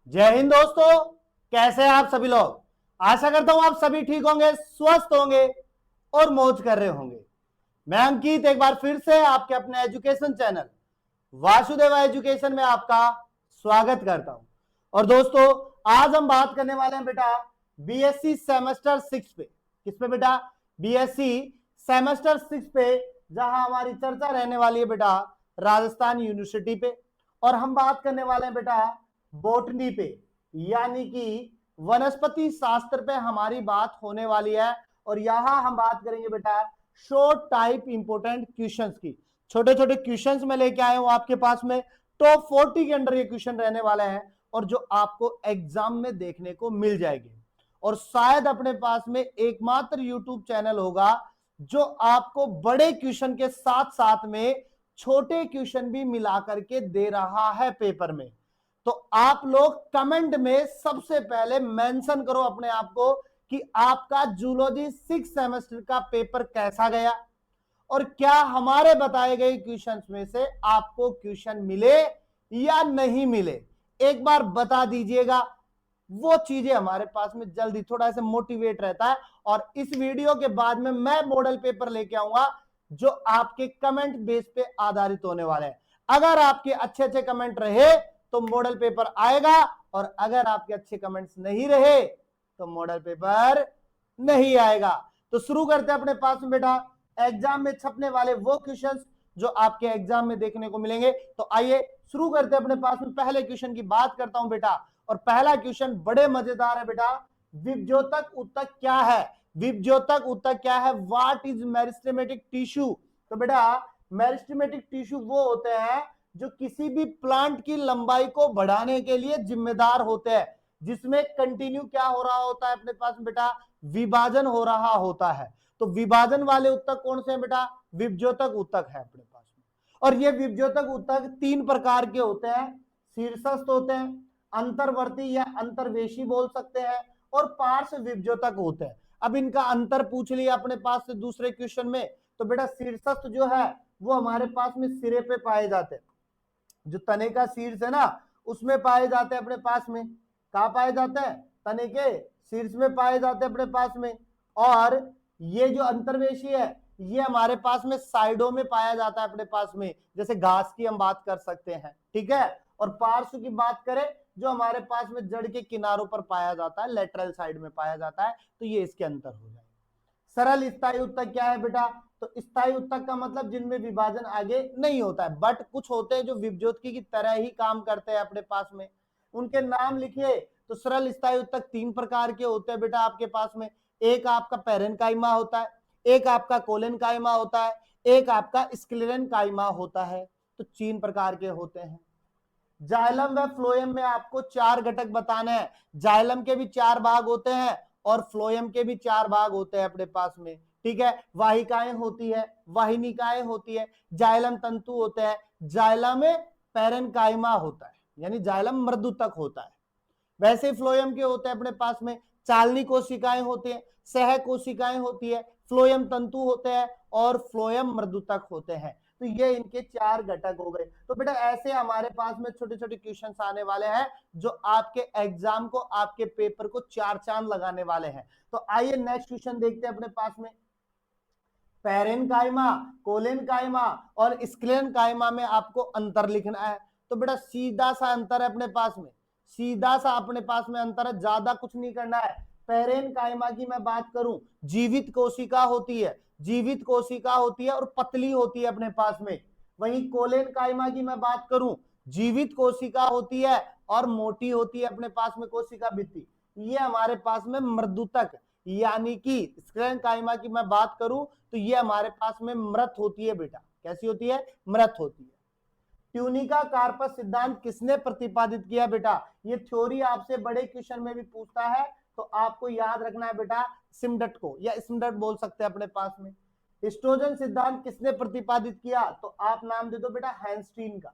जय हिंद दोस्तों, कैसे हैं आप सभी लोग। आशा करता हूं आप सभी ठीक होंगे, स्वस्थ होंगे और मौज कर रहे होंगे। मैं अंकित एक बार फिर से आपके अपने एजुकेशन चैनल वासुदेवा एजुकेशन में आपका स्वागत करता हूं। और दोस्तों, आज हम बात करने वाले हैं बेटा बीएससी सेमेस्टर 6 पे। किस पे बेटा? बीएससी सेमेस्टर 6 पे, जहां हमारी चर्चा रहने वाली है बेटा राजस्थान यूनिवर्सिटी पे। और हम बात करने वाले हैं बेटा बोटनी पे, यानी कि वनस्पति शास्त्र पे हमारी बात होने वाली है। और यहां हम बात करेंगे बेटा शॉर्ट टाइप इंपोर्टेंट क्वेश्चंस की। छोटे छोटे क्वेश्चंस में लेके आए हूं आपके पास में, टॉप 40 के अंडर ये क्वेश्चन रहने वाले हैं और जो आपको एग्जाम में देखने को मिल जाएंगे। और शायद अपने पास में एकमात्र यूट्यूब चैनल होगा जो आपको बड़े क्वेश्चन के साथ साथ में छोटे क्वेश्चन भी मिला करके दे रहा है पेपर में। तो आप लोग कमेंट में सबसे पहले मेंशन करो अपने आप को कि आपका जूलॉजी 6 सेमेस्टर का पेपर कैसा गया और क्या हमारे बताए गए क्वेश्चंस में से आपको क्वेश्चन मिले या नहीं मिले, एक बार बता दीजिएगा। वो चीजें हमारे पास में जल्दी थोड़ा सा मोटिवेट रहता है। और इस वीडियो के बाद में मैं मॉडल पेपर लेके आऊंगा जो आपके कमेंट बेस पे आधारित होने वाले हैं। अगर आपके अच्छे अच्छे कमेंट रहे तो मॉडल पेपर आएगा, और अगर आपके अच्छे कमेंट्स नहीं रहे तो मॉडल पेपर नहीं आएगा। तो शुरू करते हैं अपने पास में बेटा एग्जाम में छपने वाले वो क्वेश्चंस जो आपके एग्जाम में देखने को मिलेंगे। तो आइए शुरू करते हैं अपने पास में पहले क्वेश्चन की बात करता हूं बेटा। और पहला क्वेश्चन बड़े मजेदार है बेटा। विभज्योतक ऊतक क्या है? विभज्योतक ऊतक क्या है? What is meristematic tissue? तो बेटा मेरिस्टेमेटिक टिश्यू वो होते हैं जो किसी भी प्लांट की लंबाई को बढ़ाने के लिए जिम्मेदार होते हैं, जिसमें कंटिन्यू क्या हो रहा होता है अपने पास बेटा? विभाजन हो रहा होता है। तो विभाजन वाले ऊतक कौन से हैं बेटा? विभज्योतक ऊतक है अपने पास में। और ये विभज्योतक ऊतक 3 प्रकार के होते हैं। शीर्षस्थ होते हैं, अंतर्वर्ती या अंतर्वेशी बोल सकते हैं, और पार्श्व विभज्योतक होते हैं। अब इनका अंतर पूछ लिया अपने पास से दूसरे क्वेश्चन में। तो बेटा शीर्षस्थ जो है वो हमारे पास में सिरे पे पाए जाते हैं, जो तने का शीर्ष है ना उसमें पाए जाते हैं अपने पास में। कहां पाए जाते हैं? तने के शीर्ष में पाए जाते हैं अपने पास में। और ये जो अंतर्वेशी है ये हमारे पास में साइडों में पाया जाता है अपने पास में, जैसे घास की हम बात कर सकते हैं, ठीक है। और पार्श्व की बात करें जो हमारे पास में जड़ के किनारों पर पाया जाता है, लेटरल साइड में पाया जाता है। तो ये इसके अंतर हो जाएगा। सरल स्थायी उत्तक क्या है बेटा? तो स्थायी उत्तक का मतलब जिनमें विभाजन आगे नहीं होता है, बट कुछ होते हैं जो विभज्योतकी की तरह ही काम करते हैं अपने पास में। उनके नाम लिखिए। तो सरल स्थायी उत्तक 3 प्रकार के होते हैं बेटा आपके पास में। एक आपका पैरेनकाइमा होता है, एक आपका कोलेनकाइमा होता है, एक आपका स्क्लेरेनकाइमा होता है। तो 3 प्रकार के होते हैं। जाइलम व फ्लोएम में आपको 4 घटक बताने हैं। जाइलम के भी 4 भाग होते हैं और फ्लोएम के भी 4 भाग होते हैं अपने पास में, ठीक है। वाहिकाएं होती है, वाहिनिकाएं होती है, जाइलम तंतु होते हैं, जाइलम में पैरेनकाइमा होता है, यानी जाइलम मृदुतक होता है। वैसे फ्लोएम के होते हैं अपने पास में चालनी कोशिकाएं होती है, सह कोशिकाएं होती है, फ्लोएम तंतु होते हैं और फ्लोएम मृदुतक होते हैं। तो ये इनके 4 घटक हो गए। तो बेटा ऐसे हमारे पास में छोटे छोटे क्वेश्चंस आने वाले हैं जो आपके एग्जाम को, आपके पेपर को 4 चांद लगाने वाले हैं। तो आइए नेक्स्ट क्वेश्चन देखते हैं अपने पास में। पैरेनकाइमा, कोलेनकाइमा और स्क्लेरेनकाइमा में आपको अंतर लिखना है। तो बेटा सीधा सा अंतर है अपने पास में, सीधा सा अपने पास में अंतर है, ज्यादा कुछ नहीं करना है। पैरेनकाइमा की मैं बात करूं, जीवित कोशिका होती है, जीवित कोशिका होती है और पतली होती है अपने पास में। वहीं कोलेनकाइमा की मैं बात करूं, जीवित कोशिका होती है और मोटी होती है अपने पास में कोशिका भित्ति। ये हमारे पास में मृदुतक, यानी कि स्क्लेरेनकाइमा की मैं बात करूं तो ये हमारे पास में मृत होती है बेटा। कैसी होती है? मृत होती है। ट्यूनिका कार्पस सिद्धांत किसने प्रतिपादित किया बेटा? ये थ्योरी आपसे बड़े क्वेश्चन में भी पूछता है, तो आपको याद रखना है बेटा सिमडट को, या स्मडट बोल सकते हैं अपने पास में। हिस्टोजन सिद्धांत किसने प्रतिपादित किया? तो आप नाम दे दो बेटा हैंस्टीन का।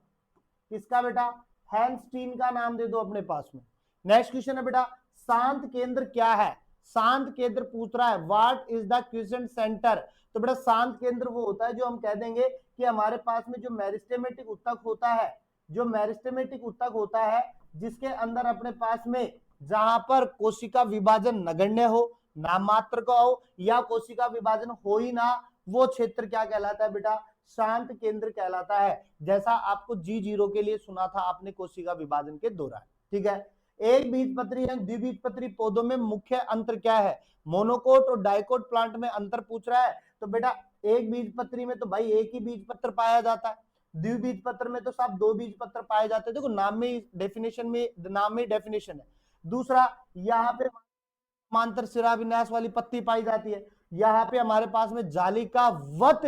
किसका बेटा? हैंस्टीन का नाम दे दो अपने पास में। नेक्स्ट क्वेश्चन है बेटा शांत केंद्र क्या है? शांत केंद्र पूछ रहा है, what is the question centre? तो बेटा शांत केंद्र वो होता है जो हम कह देंगे कि हमारे पास में जो मेरिस्टेमेटिक उत्तक होता है, जो मेरिस्टेमेटिक उत्तक होता है जिसके अंदर अपने पास में जहां पर कोशिका विभाजन नगण्य हो, नाम मात्र का हो, या कोशिका विभाजन हो ही ना, वो क्षेत्र क्या कहलाता है बेटा? शांत केंद्र कहलाता है। जैसा आपको G0 के लिए सुना था आपने कोशिका विभाजन के दौरान। ठीक है, एक बीजपत्री या द्विबीजपत्री पौधों में मुख्य अंतर क्या है? मोनोकोट और डाइकोट प्लांट में अंतर पूछ रहा है। तो बेटा एक बीजपत्री में तो भाई एक ही बीजपत्र पाया जाता है, द्विबीजपत्र में तो साहब दो बीजपत्र पाए जाते हैं। देखो नाम में डेफिनेशन में, नाम में डेफिनेशन है। दूसरा, यहाँ पे समांतर शिरा विन्यास वाली पत्ती पाई जाती है, यहाँ पे हमारे पास में जालिका वत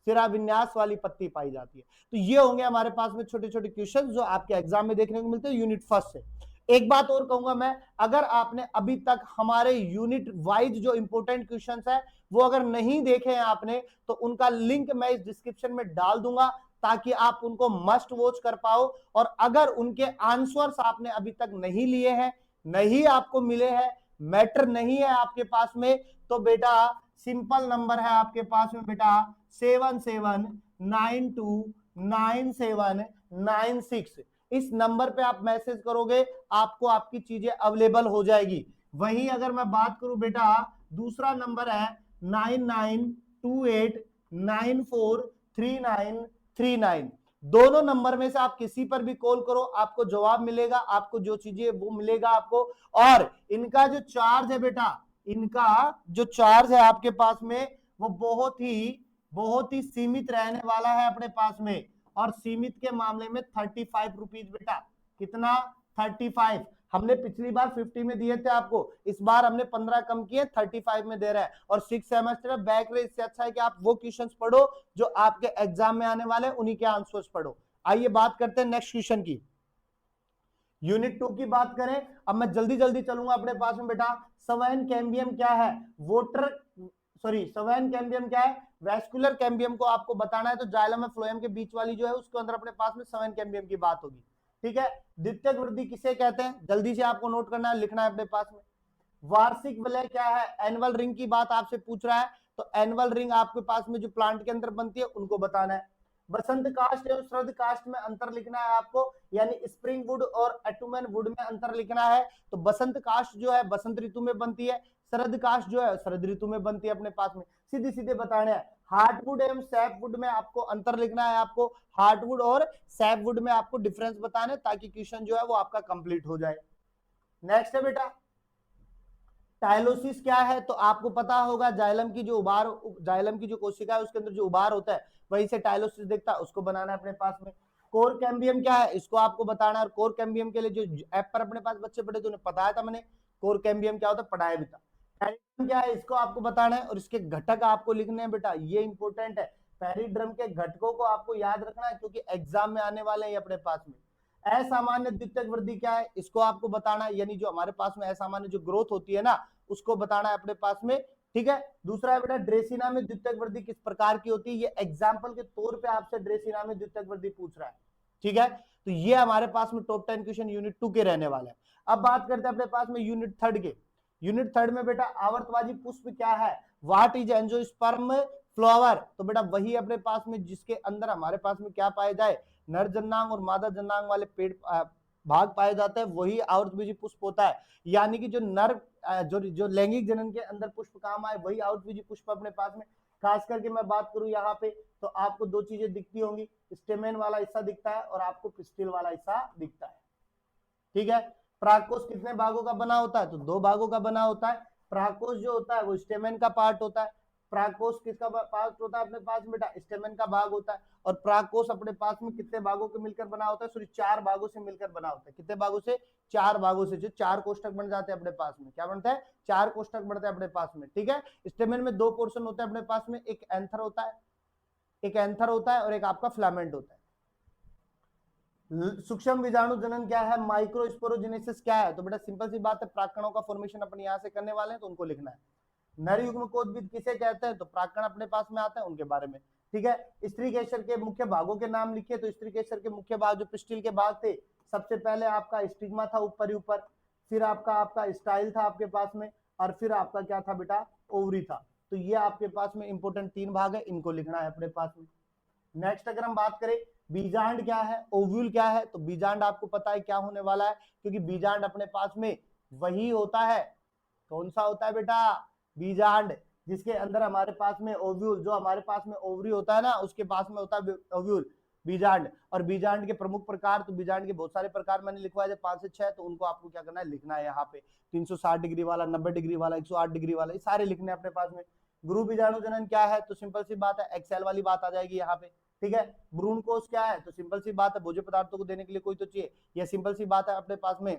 शिरा विन्यास वाली पत्ती पाई जाती है। तो ये होंगे हमारे पास में छोटे छोटे क्वेश्चन जो आपके एग्जाम में देखने को मिलते हैं यूनिट फर्स्ट से। एक बात और कहूंगा मैं, अगर आपने अभी तक हमारे यूनिट वाइज जो इंपोर्टेंट क्वेश्चंस है वो अगर नहीं देखे हैं आपने, तो उनका लिंक मैं इस डिस्क्रिप्शन में डाल दूंगा ताकि आप उनको मस्ट वॉच कर पाओ। और अगर उनके आंसर्स आपने अभी तक नहीं लिए हैं, नहीं आपको मिले हैं, मैटर नहीं है आपके पास में, तो बेटा सिंपल नंबर है आपके पास में बेटा 77929796। इस नंबर पे आप मैसेज करोगे, आपको आपकी चीजें अवेलेबल हो जाएगी। वहीं अगर मैं बात करूं बेटा, दूसरा नंबर है 9928943939। दोनों नंबर में से आप किसी पर भी कॉल करो, आपको जवाब मिलेगा, आपको जो चीजें वो मिलेगा आपको। और इनका जो चार्ज है बेटा, इनका जो चार्ज है आपके पास में वो बहुत ही सीमित रहने वाला है अपने पास में। और सीमित के मामले में 35 रुपीज बेटा। कितना? 35। हमने पिछली बार 50 में दिए थे आपको, इस बार हमने 15 कम किए, 35 में दे रहा है। और 6 सेमेस्टर बैक रहे, इससे अच्छा है कि आप वो क्वेश्चंस पढ़ो जो आपके एग्जाम में आने वाले, उन्हीं के आंसर्स पढ़ो। आइए बात करते हैं नेक्स्ट क्वेश्चन की, यूनिट 2 की बात करें। अब मैं जल्दी जल्दी चलूंगा अपने पास में बेटा। सवैन कैम्बियम क्या है? सवैन कैम्बियम क्या है? वैस्कुलर कैम्बियम को आपको बताना है, तो जाइलम और फ्लोएम के बीच वाली जो है उसके अंदर अपने पास में सवैन कैम्बियम की बात होगी। ठीक है, द्वितीयक वृद्धि किसे कहते हैं? जल्दी से आपको नोट करना है, लिखना है अपने पास में। वार्षिक विलय क्या है? एनुअल रिंग की बात आपसे पूछ रहा है, तो एनुअल रिंग आपके पास में जो प्लांट के अंदर बनती है उनको बताना है। बसंत कास्ट एवं शरद कास्ट में अंतर लिखना है आपको, यानी स्प्रिंग वुड और एटुमन वुड में अंतर लिखना है। तो बसंत कास्ट जो है बसंत ऋतु में बनती है, शरद कास्ट जो है शरद ऋतु में बनती है अपने पास में। सीधे सीधे बताने हैं। हार्टवुड एवं सैपवुड में आपको अंतर लिखना है, आपको हार्टवुड और सैपवुड में आपको डिफरेंस बताने, ताकि क्वेश्चन जो है वो आपका कंप्लीट हो जाए। नेक्स्ट है बेटा टाइलोसिस क्या है? तो आपको पता होगा जाइलम की जो कोशिका है उसके अंदर जो उभार होता है वहीं से टाइलोसिस दिखता है, उसको बनाना है अपने पास में। कोर कैम्बियम क्या है? इसको आपको बताना है। और कोर कैम्बियम के लिए जो ऐप पर अपने पास बच्चे पढ़े थे उन्हें बताया था मैंने, कोर कैम्बियम क्या होता है, पढ़ाया भी था। पेरिड्रम क्या है? इसको आपको बताना है और इसके घटक आपको लिखने हैं बेटा, ये इंपॉर्टेंट है। पेरिड्रम के घटकों को आपको याद रखना है क्योंकि एग्जाम में आने वाले हैं अपने पास में। असामान्य द्वितीयक वृद्धि क्या है? इसको आपको बताना है, यानी जो हमारे पास में असामान्य जो ग्रोथ होती है ना उसको बताना है अपने पास में। ठीक है, दूसरा है बेटा ड्रेसिना में द्वितीयक वृद्धि किस प्रकार की होती है? ये एग्जांपल के तौर पे आपसे ड्रेसिना में द्वितीयक वृद्धि पूछ रहा है। ठीक है, तो ये हमारे पास में टॉप 10 क्वेश्चन यूनिट 2 के रहने वाले हैं। अब बात करते हैं अपने पास में यूनिट 3 के। यूनिट 3 में बेटा आवर्तवादी पुष्प क्या है? What is angiosperm flower? तो बेटा वही अपने पास में जिसके अंदर हमारे पास में क्या पाया जाए, नर जन्नांग और मादा जन्नांग वाले पेड़ भाग पाए जाते हैं, वही आवर्तबीजी पुष्प होता है। यानी कि जो नर जो लैंगिक जनन के अंदर पुष्प काम आए वही आवर्तबीजी पुष्प अपने पास में। खास करके मैं बात करूं यहाँ पे तो आपको दो चीजें दिखती होंगी, स्टेमेन वाला हिस्सा दिखता है और आपको पिस्टिल वाला हिस्सा दिखता है। ठीक है, प्राकोष कितने भागों का बना होता है? तो 2 भागों का बना होता है। प्राकोष जो होता है वो स्टेमेन का पार्ट होता है। प्राकोष किसका पार्ट होता है अपने पास बेटा? स्टेमेन का भाग होता है। और प्राकोष अपने पास में कितने भागों के मिलकर बना होता है? सॉरी 4 भागों से मिलकर बना होता है। कितने भागों से? 4 भागों से, जो 4 कोष्ठक बन जाते हैं अपने पास में। क्या बनता है? 4 कोष्ठक बनते हैं अपने पास में। ठीक है, स्टेमेन में 2 पोर्शन होते हैं अपने पास में, एक एंथर होता है और एक आपका फिलामेंट होता है। सूक्ष्म बीजाणु जनन क्या है? माइक्रोस्पोरोजेनेसिस क्या है? तो बेटा सिंपल सी बात है, प्राकणों का फॉर्मेशन अपन यहां से करने वाले हैं तो उनको लिखना है। नर युग्मकोद्भिद किसे कहते हैं? तो प्राकण अपने पास में आते हैं, उनके बारे में। ठीक है, स्त्री केसर के मुख्य भागों के नाम लिखिए। तो स्त्री केसर के मुख्य भाग जो पिस्टिल के भाग थे, सबसे पहले आपका स्टिग्मा था ऊपर ही ऊपर, फिर आपका स्टाइल था आपके पास में, और फिर आपका क्या था बेटा? ओवरी था। तो ये आपके पास में इंपोर्टेंट 3 भाग है, इनको लिखना है अपने पास में। नेक्स्ट अगर हम बात करें बीजांड क्या है, ओव्यूल क्या है, तो बीजांड आपको पता है क्या होने वाला है, क्योंकि बीजांड अपने पास में वही होता है, कौन सा होता है बेटा, बीजांड, जिसके अंदर हमारे पास में ओव्यूल, जो हमारे पास में ओवरी होता है ना, उसके पास में होता है ओव्यूल, बीजांड। और बीजांड के प्रमुख प्रकार, तो बीजांड के बहुत सारे प्रकार मैंने लिखवाए थे 5 से 6, तो उनको आपको क्या करना है, लिखना है यहाँ पे, 360 डिग्री वाला, 90 डिग्री वाला, 108 डिग्री वाला, ये सारे लिखने अपने पास में। गुरु बीजाणु जनन क्या है, तो सिंपल सी बात है, एक्सेल वाली बात आ जाएगी यहाँ पे, ठीक है। भ्रूण कोश क्या है, तो सिंपल सी बात है, भोज्य पदार्थों को देने के लिए कोई तो चाहिए, यह सिंपल सी बात है अपने पास में।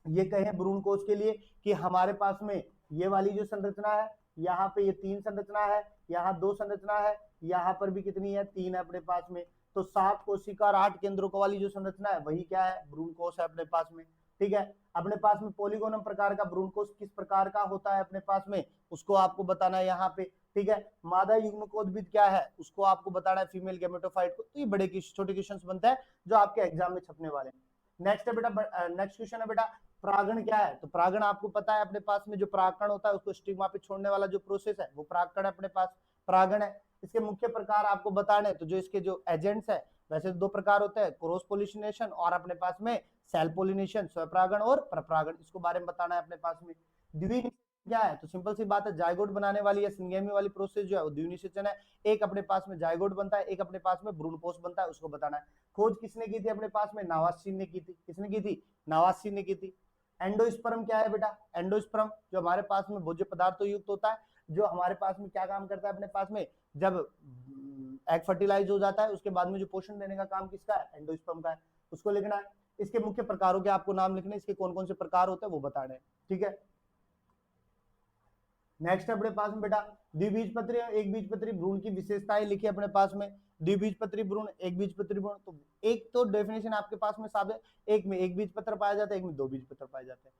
ये कहें भ्रूण कोश के लिए कि हमारे पास में ये वाली जो संरचना है, यहाँ पे ये 3 संरचना है, यहाँ 2 संरचना है, यहाँ पर भी कितनी है, 3 है अपने पास में, तो 7 कोशिका और 8 केंद्रों वाली जो संरचना है वही क्या है, भ्रूण कोश है अपने पास में, ठीक है। अपने पास में पोलिगोनम प्रकार का भ्रूण कोश किस प्रकार का होता है अपने पास में, उसको आपको बताना है यहाँ पे, ठीक है। मादा युग्मकोद्भिद क्या है, उसको आपको बताना है, फीमेल गैमेटोफाइट को। तो ये बड़े छोटे क्वेश्चन बनते हैं जो आपके एग्जाम में छपने वाले हैं। नेक्स्ट है बेटा, नेक्स्ट क्वेश्चन है बेटा, परागण क्या है, तो परागण आपको पता है अपने पास में जो परागकण होता है उसको स्टिग्मा पे छोड़ने वाला जो प्रोसेस है वो परागकण अपने पास परागण है। इसके मुख्य प्रकार आपको बताने, तो जो इसके जो एजेंट्स है, वैसे 2 प्रकार होते हैं, क्रॉस पोलिनेशन और अपने पास में सेल पोलिनेशन, स्वपरागण और परपरागण, इसको बारे में बताना है अपने पास में। द्विनिषेचन क्या है, तो सिंपल सी बात है, जायगोट बनाने वाली या सिंगेमी वाली प्रोसेस जो है वो द्विनिषेचन है। एक अपने पास में जायगोट बनता है, एक अपने पास में भ्रूणपोष बनता है, उसको बताना है। खोज किसने की थी अपने पास में, नावास्चीन ने की थी। किसने की थी, नावास्चीन ने की थी। एंडोस्पर्म क्या है बेटा, एंडोस्पर्म जो हमारे पास में भोज्य पदार्थों युक्त होता है, जो हमारे पास में क्या काम करता है अपने पास में, जब एग फर्टिलाइज हो जाता है उसके बाद में जो पोषण देने का काम किसका है, एंडोस्पर्म का है, उसको लिखना है। इसके मुख्य प्रकारों के आपको नाम लिखने, इसके कौन कौन से प्रकार होते हैं वो बताने, ठीक है। नेक्स्ट अपने पास में बेटा द्विबीजपत्री और एक बीजपत्री भ्रूण की विशेषताएं लिखी अपने पास में। द्विबीजपत्री भ्रूण, एक बीजपत्री भ्रूण, तो एक तो डेफिनेशन आपके पास में साहब, एक में एक बीजपत्र पाया जाता है, एक में 2 बीजपत्र पाए जाते हैं।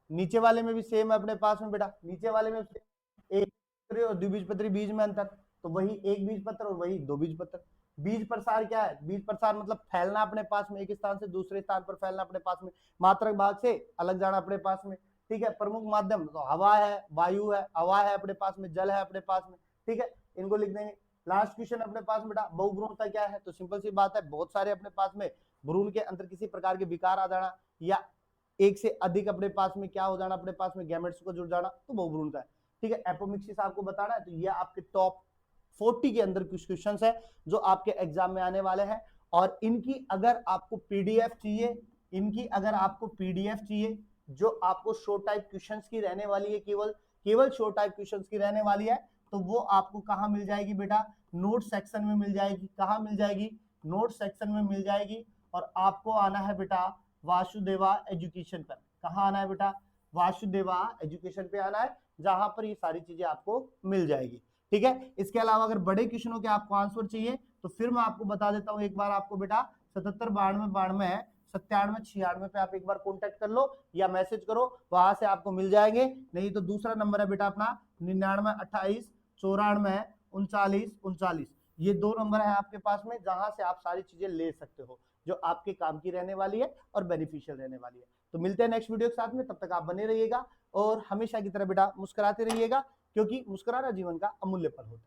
नीचे वाले में भी सेम है अपने पास में बेटा, नीचे वाले में एक और द्विबीजपत्री बीज में अंतर, तो वही एक बीजपत्र और वही 2 बीजपत्र। बीज प्रसार क्या है, बीज प्रसार मतलब फैलना अपने पास में, एक स्थान से दूसरे स्थान पर फैलना अपने पास में, मात्रक भाग से अलग जाना अपने पास में, ठीक है। प्रमुख माध्यम तो हवा है, वायु है, हवा है अपने पास में, जल है अपने पास में, ठीक है, इनको लिख देंगे। लास्ट क्वेश्चन अपने पास बेटा बहुभ्रूणता क्या है, तो सिंपल सी बात है, बहुत सारे अपने पास में भ्रूण के अंदर किसी प्रकार के विकार आ जाना या एक से अधिक अपने पास में क्या हो जाना, अपने पास में गैमेट्स को जुड़ जाना, तो बहुभ्रूणता है, ठीक है। एपोमिक्सिस आपको बताना है, तो ये आपके टॉप 40 के अंदर कुछ क्वेश्चन है जो आपके एग्जाम में आने वाले हैं। और इनकी अगर आपको पीडीएफ चाहिए, इनकी अगर आपको पीडीएफ चाहिए जो आपको शो टाइप क्वेश्चंस की रहने वाली है, केवल शो टाइप क्वेश्चंस की रहने वाली है, तो वो आपको कहां मिल जाएगी बेटा, नोट सेक्शन में मिल जाएगी। कहां मिल जाएगी, नोट सेक्शन में मिल जाएगी। और आपको आना है बेटा वासुदेवा एजुकेशन पर। कहां आना है बेटा, वासुदेवा एजुकेशन पे आना है, जहां पर ये सारी चीजें आपको मिल जाएगी, ठीक है। इसके अलावा अगर बड़े क्वेश्चनों के आपको आंसर चाहिए तो फिर मैं आपको बता देता हूं एक बार आपको बेटा, 77 92 92 है, 97 96 पे आप एक बार कांटेक्ट कर लो या मैसेज करो, वहां से आपको मिल जाएंगे। नहीं तो दूसरा नंबर है बेटा अपना 99 28 94 39 39, ये 2 नंबर है आपके पास में, जहां से आप सारी चीजें ले सकते हो जो आपके काम की रहने वाली है और बेनिफिशियल रहने वाली है। तो मिलते हैं नेक्स्ट वीडियो के साथ में, तब तक आप बने रहिएगा और हमेशा की तरह बेटा मुस्कुराते रहिएगा, क्योंकि मुस्कुराना जीवन का अमूल्य फल होता है।